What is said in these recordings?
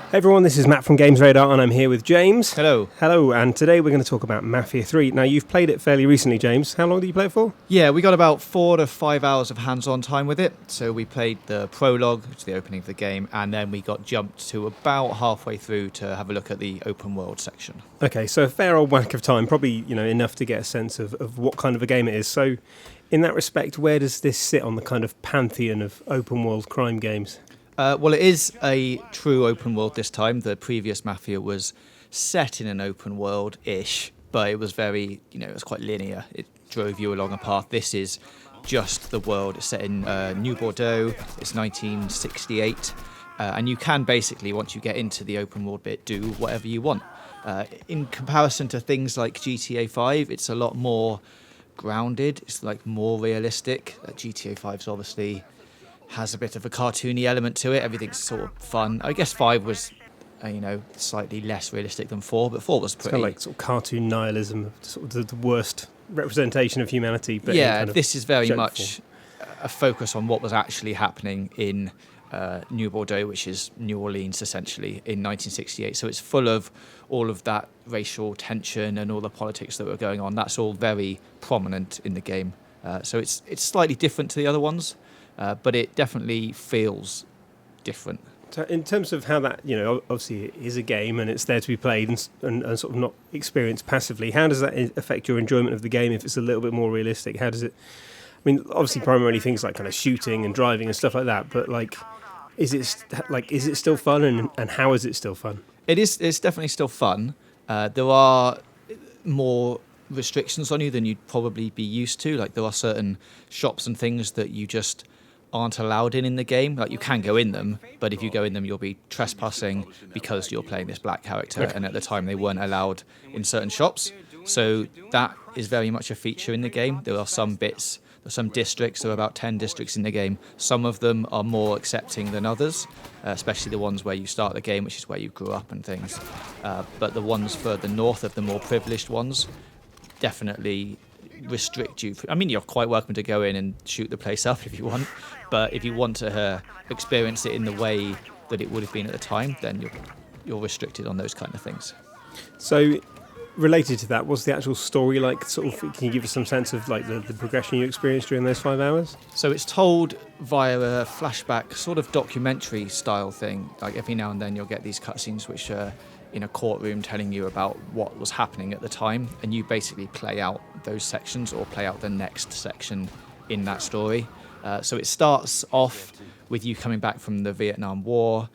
Hey everyone, this is Matt from Games Radar and I'm here with James. Hello. Hello, and today we're going to talk about Mafia 3. Now, you've played it fairly recently, James. How long did you play it for? Yeah, we got about 4 to 5 hours of hands-on time with it. So we played the prologue, which is the opening of the game, and then we got jumped to about halfway through to have a look at the open world section. Okay, so a fair old whack of time, probably enough to get a sense of what kind of a game it is. So, in that respect, where does this sit on the kind of pantheon of open world crime games? Well, it is a true open world this time. The previous Mafia was set in an open world-ish, but it was very, it was quite linear. It drove you along a path. This is just the world. It's set in New Bordeaux. It's 1968. And you can basically, once you get into the open world bit, do whatever you want. In comparison to things like GTA 5, it's a lot more grounded. It's like more realistic. GTA 5's obviously has a bit of a cartoony element to it. Everything's sort of fun. I guess 5 was, slightly less realistic than 4, but 4 was pretty... It's kind of like sort of cartoon nihilism, sort of the worst representation of humanity. But yeah, kind of this is very much a focus on what was actually happening in New Bordeaux, which is New Orleans, essentially, in 1968. So it's full of all of that racial tension and all the politics that were going on. That's all very prominent in the game. So it's slightly different to the other ones. But it definitely feels different. So in terms of how that, obviously it is a game and it's there to be played and sort of not experienced passively, how does that affect your enjoyment of the game if it's a little bit more realistic? How does it... I mean, obviously primarily things like kind of shooting and driving and stuff like that, but is it still fun and how is it still fun? It's definitely still fun. There are more restrictions on you than you'd probably be used to. Like there are certain shops and things that you just aren't allowed in the game. Like you can go in them, but if you go in them you'll be trespassing because you're playing this black character, and at the time they weren't allowed in certain shops. So that is very much a feature in the game. There are some bits, there's some districts, there are about 10 districts in the game. Some of them are more accepting than others, especially the ones where you start the game, which is where you grew up and things. But the ones further north of the more privileged ones definitely restrict you. I mean, you're quite welcome to go in and shoot the place up if you want, but if you want to experience it in the way that it would have been at the time, then you're restricted on those kind of things. So, related to that, what's the actual story like? Sort of, can you give us some sense of like the progression you experienced during those 5 hours? So it's told via a flashback, sort of documentary style thing. Like every now and then you'll get these cutscenes which are in a courtroom telling you about what was happening at the time, and you basically play out those sections or play out the next section in that story. So it starts off with you coming back from the Vietnam War.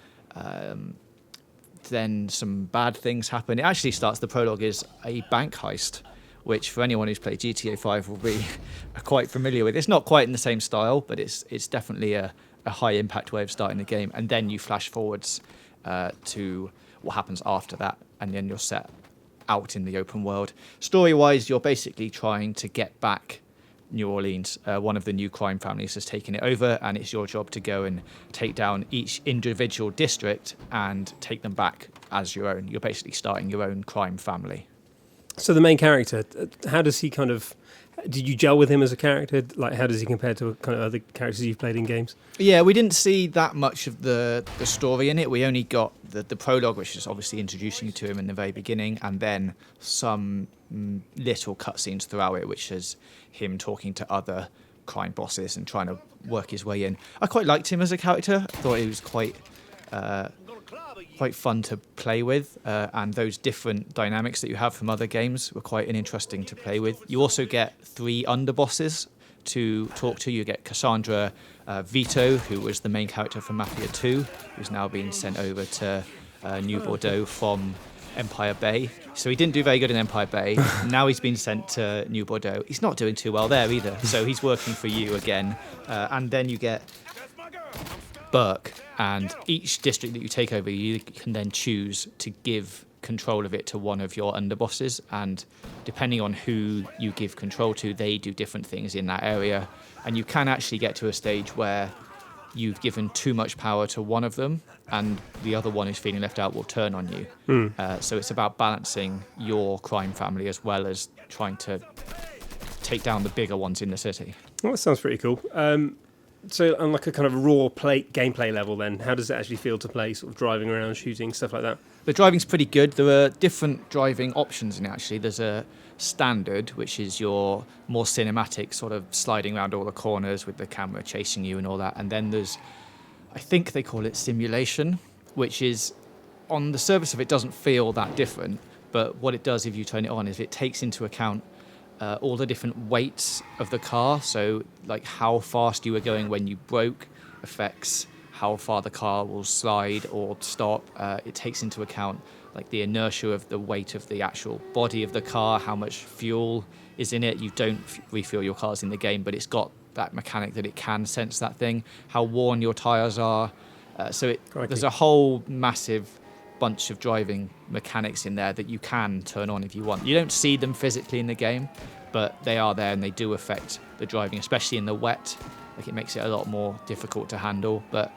Then some bad things happen. It actually starts, the prologue is a bank heist, which for anyone who's played GTA 5 will be quite familiar with. It's not quite in the same style, but it's definitely a high impact way of starting the game. And then you flash forwards to what happens after that, and then you're set out in the open world. Story-wise, you're basically trying to get back New Orleans. One of the new crime families has taken it over, and it's your job to go and take down each individual district and take them back as your own. You're basically starting your own crime family. So the main character, how does he kind of... Did you gel with him as a character? Like, how does he compare to kind of other characters you've played in games? Yeah, we didn't see that much of the story in it. We only got the prologue, which is obviously introducing you to him in the very beginning, and then some little cutscenes throughout it, which is him talking to other crime bosses and trying to work his way in. I quite liked him as a character. I thought he was quite fun to play with, and those different dynamics that you have from other games were quite interesting to play with. You also get 3 underbosses to talk to. You get Cassandra Vito, who was the main character from Mafia 2, who's now been sent over to New Bordeaux from Empire Bay. So he didn't do very good in Empire Bay. Now he's been sent to New Bordeaux. He's not doing too well there either. So he's working for you again. And then you get Burke, and each district that you take over, you can then choose to give control of it to one of your underbosses, and depending on who you give control to, they do different things in that area, and you can actually get to a stage where you've given too much power to one of them and the other one who's feeling left out will turn on you. So it's about balancing your crime family as well as trying to take down the bigger ones in the city. Well, that sounds pretty cool. So on like a kind of raw gameplay level then, how does it actually feel to play sort of driving around, shooting, stuff like that? The driving's pretty good. There are different driving options in it, actually. There's a standard, which is your more cinematic sort of sliding around all the corners with the camera chasing you and all that. And then there's, I think they call it simulation, which is, on the surface of it, doesn't feel that different. But what it does if you turn it on is it takes into account all the different weights of the car. So like how fast you were going when you broke affects how far the car will slide or stop. It takes into account like the inertia of the weight of the actual body of the car, how much fuel is in it. You don't refuel your cars in the game, but it's got that mechanic that it can sense that thing, how worn your tyres are. There's a whole massive bunch of driving mechanics in there that you can turn on if you want. You don't see them physically in the game, but they are there and they do affect the driving, especially in the wet. Like, it makes it a lot more difficult to handle. But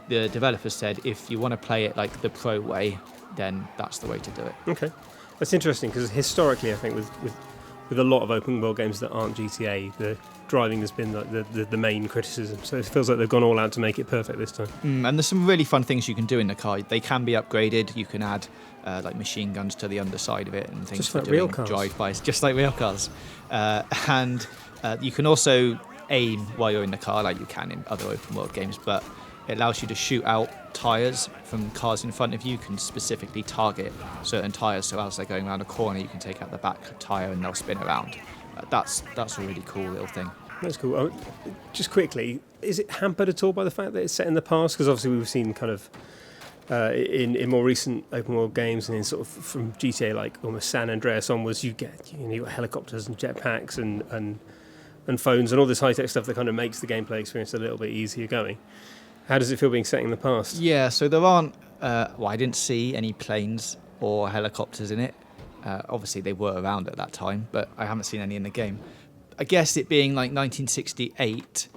the developers said if you want to play it like the pro way, then that's the way to do it. Okay, that's interesting, because historically I think with a lot of open world games that aren't GTA, the driving has been like the main criticism. So it feels like they've gone all out to make it perfect this time. And there's some really fun things you can do in the car. They can be upgraded. You can add like machine guns to the underside of it and things just for like doing real cars. drive-bys, just like real cars. And you can also aim while you're in the car, like you can in other open world games, but it allows you to shoot out tyres from cars in front of you. You can specifically target certain tyres, so as they're going around a corner, you can take out the back tyre and they'll spin around. That's a really cool little thing. That's cool. Just quickly, is it hampered at all by the fact that it's set in the past? Because obviously we've seen kind of in more recent open world games and in sort of from GTA, like almost San Andreas onwards, you got helicopters and jetpacks and phones and all this high tech stuff that kind of makes the gameplay experience a little bit easier going. How does it feel being set in the past? Yeah, so there aren't. I didn't see any planes or helicopters in it. Obviously, they were around at that time, but I haven't seen any in the game. I guess it being like 1968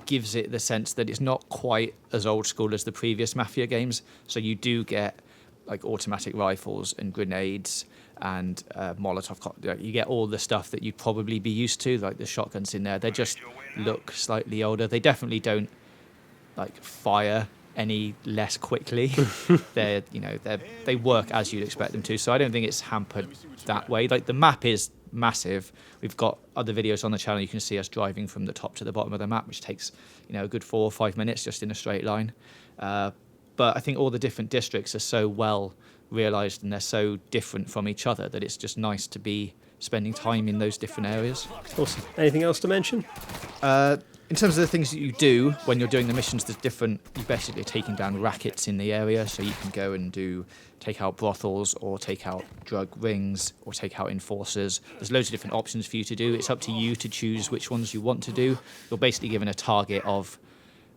gives it the sense that it's not quite as old school as the previous Mafia games. So you do get like automatic rifles and grenades and Molotov. You get all the stuff that you'd probably be used to, like the shotguns in there. They just look slightly older. They definitely don't like fire any less quickly. They work as you'd expect them to. So I don't think it's hampered that way. Like, the map is massive. We've got other videos on the channel. You can see us driving from the top to the bottom of the map, which takes a good 4 or 5 minutes just in a straight line. But I think all the different districts are so well realised and they're so different from each other that it's just nice to be spending time in those different areas. Awesome. Anything else to mention? In terms of the things that you do when you're doing the missions, there's different. You're basically taking down rackets in the area, so you can go and take out brothels or take out drug rings or take out enforcers. There's loads of different options for you to do. It's up to you to choose which ones you want to do. You're basically given a target of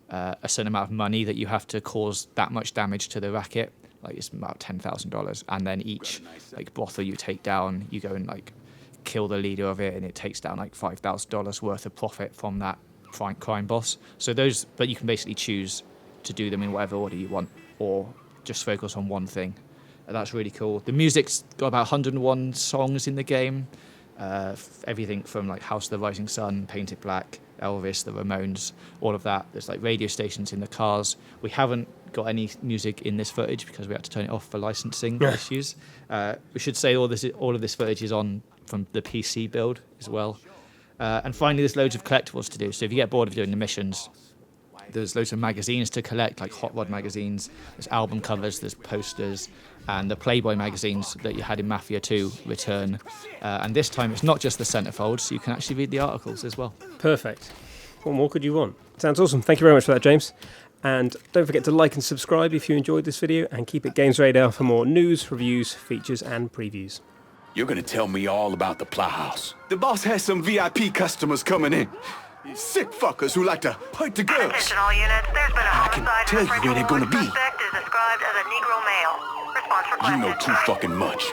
a certain amount of money that you have to cause that much damage to the racket. Like, it's about $10,000, and then each like brothel you take down, you go and like kill the leader of it, and it takes down like $5,000 worth of profit from that crime boss. So those, but you can basically choose to do them in whatever order you want, or just focus on one thing. That's really cool. The music's got about 101 songs in the game. Everything from like House of the Rising Sun, Painted Black, Elvis, the Ramones, all of that. There's like radio stations in the cars. We haven't got any music in this footage because we had to turn it off for licensing issues. We should say all of this footage is on from the PC build as well. And finally, there's loads of collectibles to do. So if you get bored of doing the missions, there's loads of magazines to collect, like Hot Rod magazines. There's album covers, there's posters, and the Playboy magazines that you had in Mafia 2 return. And this time, it's not just the centerfold, so you can actually read the articles as well. Perfect. What more could you want? Sounds awesome. Thank you very much for that, James. And don't forget to like and subscribe if you enjoyed this video, and keep it Games Radar for more news, reviews, features, and previews. You're gonna tell me all about the Plowhouse. The boss has some VIP customers coming in. Sick fuckers who like to hurt the girls. Attention all units, there's been a homicide. I can tell you where they're gonna be. Suspect is described as a Negro male. Response requested. You know too fucking much.